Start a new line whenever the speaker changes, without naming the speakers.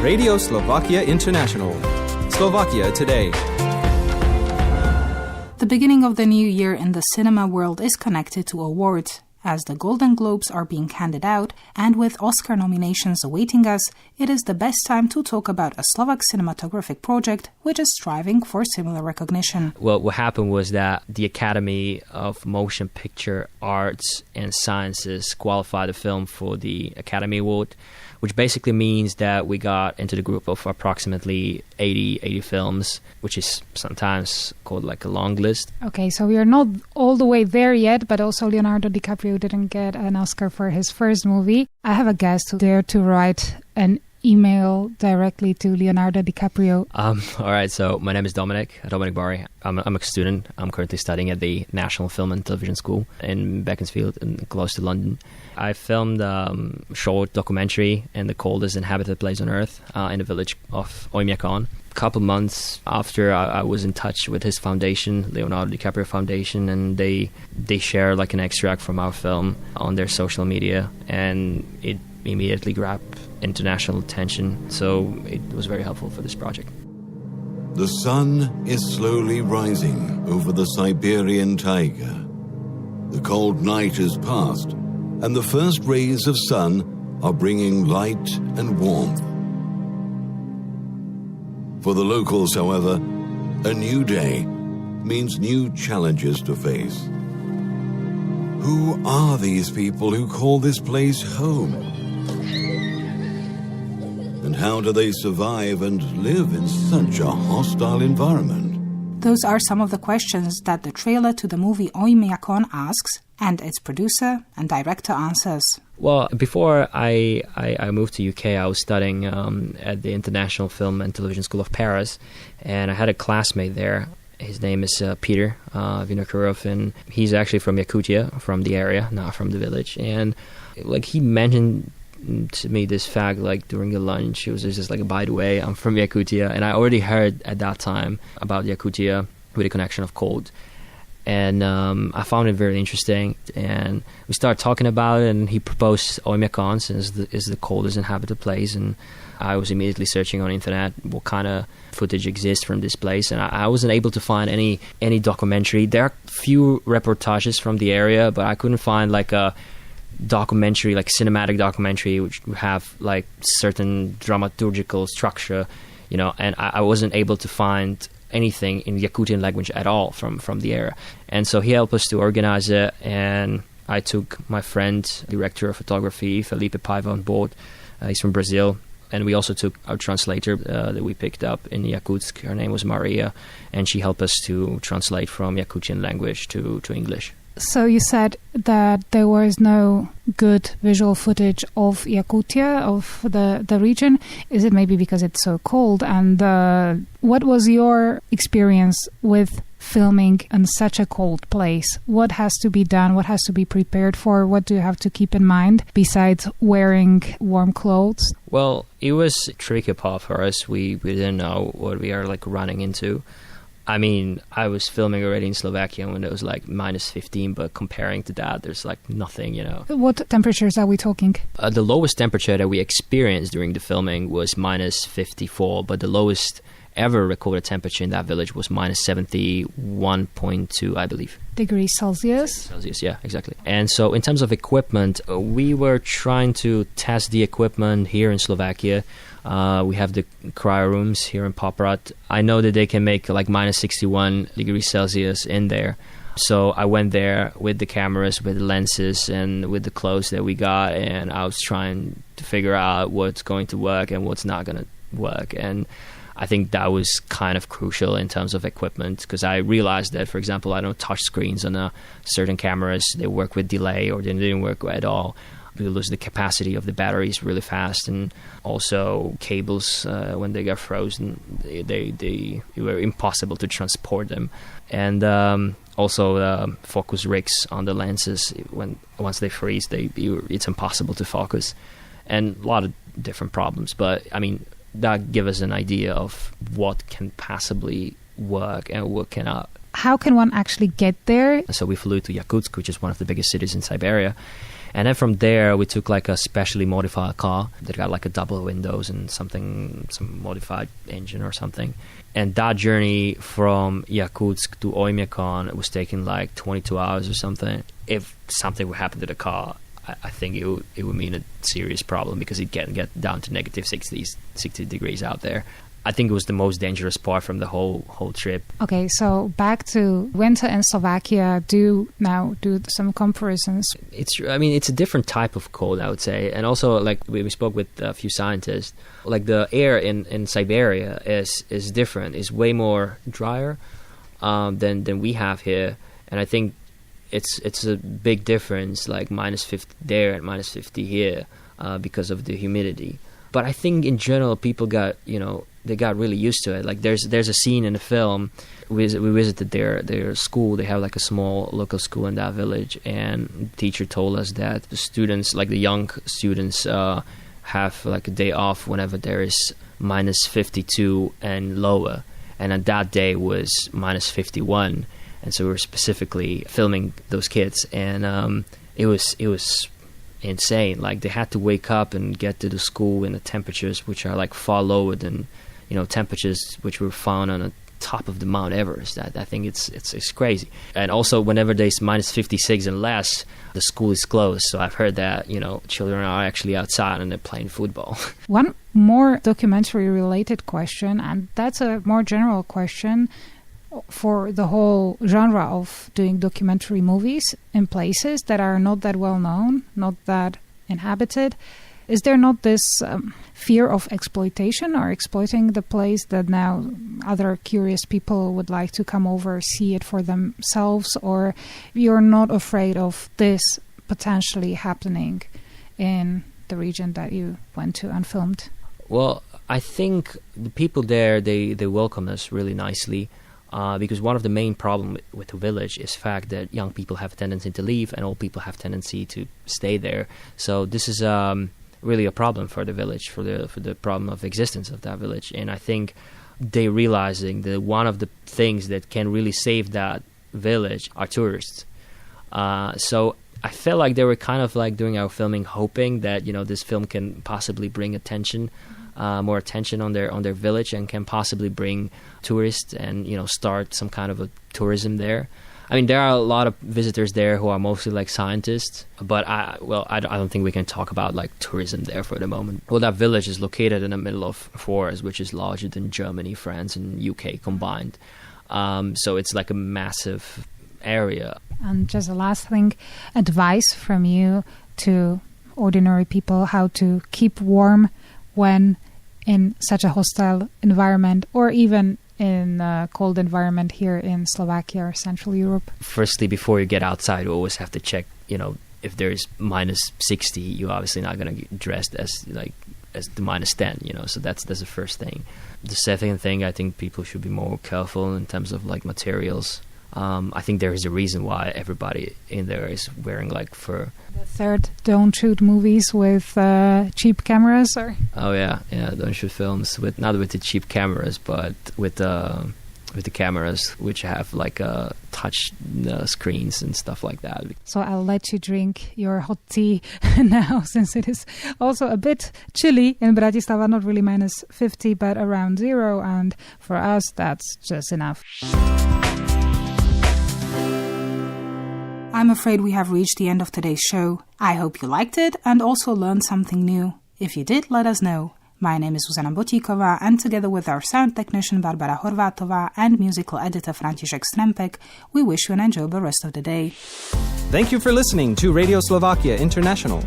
Radio Slovakia International. Slovakia Today.
The beginning of the new year in the cinema world is connected to awards. As the Golden Globes are being handed out, and with Oscar nominations awaiting us, it is the best time to talk about a Slovak cinematographic project which is striving for similar recognition.
Well, what happened was that the Academy of Motion Picture Arts and Sciences qualified the film for the Academy Award, which basically means that we got into the group of approximately 80 films, which is sometimes called like a long list.
Okay, so we are not all the way there yet, but also Leonardo DiCaprio didn't get an Oscar for his first movie. I have a guest who dared to write an email directly to Leonardo DiCaprio.
All right, so my name is Dominik Bari. I'm a student. I'm currently studying at the National Film and Television School in Beaconsfield, close to London. I filmed a short documentary in the coldest inhabited place on Earth, in the village of Oymyakon. A couple months after, I was in touch with his foundation, Leonardo DiCaprio Foundation, and they share like an extract from our film on their social media, and it immediately grabbed international attention, so it was very helpful for this project.
The sun is slowly rising over the Siberian taiga. The cold night is past, and the first rays of sun are bringing light and warmth. For the locals, however, a new day means new challenges to face. Who are these people who call this place home? And how do they survive and live in such a hostile environment?
Those are some of the questions that the trailer to the movie Oymyakon asks, and its producer and director answers.
Well, before I moved to UK, I was studying at the International Film and Television School of Paris, and I had a classmate there. His name is Peter Vinokurov, and he's actually from Yakutia, from the area, not from the village. And like he mentioned to me this fact, like during the lunch, it was just like, by the way, I'm from Yakutia, and I already heard at that time about Yakutia with the connection of cold. And I found it very interesting, and we started talking about it, and he proposed Oymyakon since is the coldest inhabited place, and I was immediately searching on the internet what kind of footage exists from this place, and I wasn't able to find any documentary. There are few reportages from the area, but I couldn't find like a documentary, like cinematic documentary, which would have like certain dramaturgical structure, you know, and I wasn't able to find anything in Yakutian language at all from the area. And so he helped us to organize it, and I took my friend, director of photography, Felipe Paiva, on board. He's from Brazil. And we also took our translator that we picked up in Yakutsk. Her name was Maria, and she helped us to translate from Yakutian language to English.
So you said that there was no good visual footage of Yakutia, of the region. Is it maybe because it's so cold? And what was your experience with filming in such a cold place? What has to be done? What has to be prepared for? What do you have to keep in mind besides wearing warm clothes?
Well, it was a tricky part for us. We didn't know what we are like running into. I mean, I was filming already in Slovakia when it was like minus 15, but comparing to that, there's like nothing, you know.
What temperatures are we talking?
The lowest temperature that we experienced during the filming was minus 54, but the lowest ever recorded temperature in that village was minus 71.2, I believe.
Degrees Celsius?
Celsius, yeah, exactly. And so in terms of equipment, we were trying to test the equipment here in Slovakia. We have the cryo rooms here in Poprad. I know that they can make like minus 61 degrees Celsius in there. So I went there with the cameras, with the lenses, and with the clothes that we got, and I was trying to figure out what's going to work and what's not going to work. And I think that was kind of crucial in terms of equipment, because I realized that, for example, I don't touch screens on certain cameras. They work with delay, or they didn't work at all. We lose the capacity of the batteries really fast, and also cables, when they got frozen, they were impossible to transport them. And also focus rigs on the lenses, once they freeze, it's impossible to focus, and a lot of different problems. But I mean, that gives us an idea of what can possibly work and what cannot.
How can one actually get there?
So we flew to Yakutsk, which is one of the biggest cities in Siberia. And then from there, we took like a specially modified car that got like a double windows and some modified engine or something. And that journey from Yakutsk to Oymyakon was taking like 22 hours or something. If something would happen to the car, I think it would mean a serious problem because it can get down to negative 60 degrees out there. I think it was the most dangerous part from the whole trip.
Okay, so back to winter in Slovakia. Do some comparisons.
It's a different type of cold, I would say. And also, like we spoke with a few scientists, like the air in Siberia is different. It's way more drier than we have here. And I think it's a big difference, like minus 50 there and minus 50 here because of the humidity. But I think in general, people got really used to it. Like there's a scene in the film. We visited their school. They have like a small local school in that village, and the teacher told us that the students, like the young students, have like a day off whenever there is minus 52 and lower. And on that day was minus 51, and so we were specifically filming those kids, and it was insane. Like they had to wake up and get to the school in the temperatures which are like far lower than temperatures which were found on the top of the Mount Everest. I think it's crazy. And also whenever there's minus 56 and less, the school is closed. So I've heard that children are actually outside and they're playing football.
One more documentary related question, and that's a more general question for the whole genre of doing documentary movies in places that are not that well known, not that inhabited. Is there not this fear of exploitation or exploiting the place that now other curious people would like to come over, see it for themselves, or you're not afraid of this potentially happening in the region that you went to and filmed?
Well, I think the people there, they welcome us really nicely. Because one of the main problems with the village is the fact that young people have a tendency to leave and old people have a tendency to stay there. So this is really a problem for the village, for the problem of existence of that village. And I think they realizing that one of the things that can really save that village are tourists. So I felt like they were kind of like doing our filming, hoping that this film can possibly bring more attention on their village and can possibly bring tourists and start some kind of a tourism there. I mean, there are a lot of visitors there who are mostly like scientists, but I don't think we can talk about like tourism there for the moment. Well, that village is located in the middle of a forest, which is larger than Germany, France, and UK combined. So it's like a massive area.
And just a last thing, advice from you to ordinary people how to keep warm when in such a hostile environment, or even in a cold environment here in Slovakia or Central Europe?
Firstly, before you get outside, you always have to check, if there's minus 60, you're obviously not going to get dressed as the minus 10, so that's the first thing. The second thing, I think people should be more careful in terms of like materials. I think there is a reason why everybody in there is wearing like fur.
The third, don't shoot movies with cheap cameras, or?
Oh yeah, don't shoot films not with the cheap cameras, but with the cameras which have like touch screens and stuff like that.
So I'll let you drink your hot tea now, since it is also a bit chilly in Bratislava, not really minus 50, but around 0, and for us that's just enough.
I'm afraid we have reached the end of today's show. I hope you liked it and also learned something new. If you did, let us know. My name is Zuzana Botíková, and together with our sound technician Barbara Horvátová and musical editor František Strempek, we wish you an enjoyable rest of the day.
Thank you for listening to Radio Slovakia International.